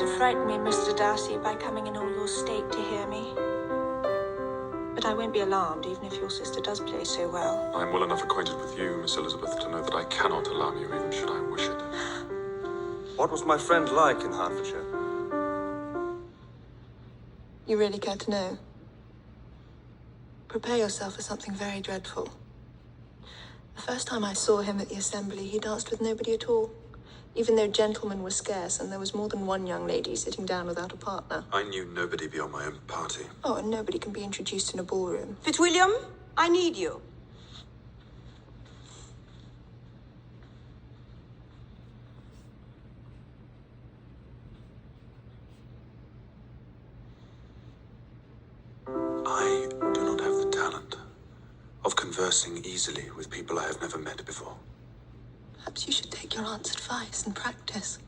to frighten me, Mr. Darcy, by coming in all your state to hear me. But I won't be alarmed, even if your sister does play so well. I'm well enough acquainted with you, Miss Elizabeth, to know that I cannot alarm you, even should I wish it. What was my friend like in Hertfordshire? You really care to know? Prepare yourself for something very dreadful. The first time I saw him at the assembly, he danced with nobody at all. Even though gentlemen were scarce and there was more than one young lady sitting down without a partner. I knew nobody beyond my own party. Oh, and nobody can be introduced in a ballroom. Fitzwilliam, I need you. I do not have the talent of conversing easily with people I have never met before. Perhaps you should take your aunt's advice and practice.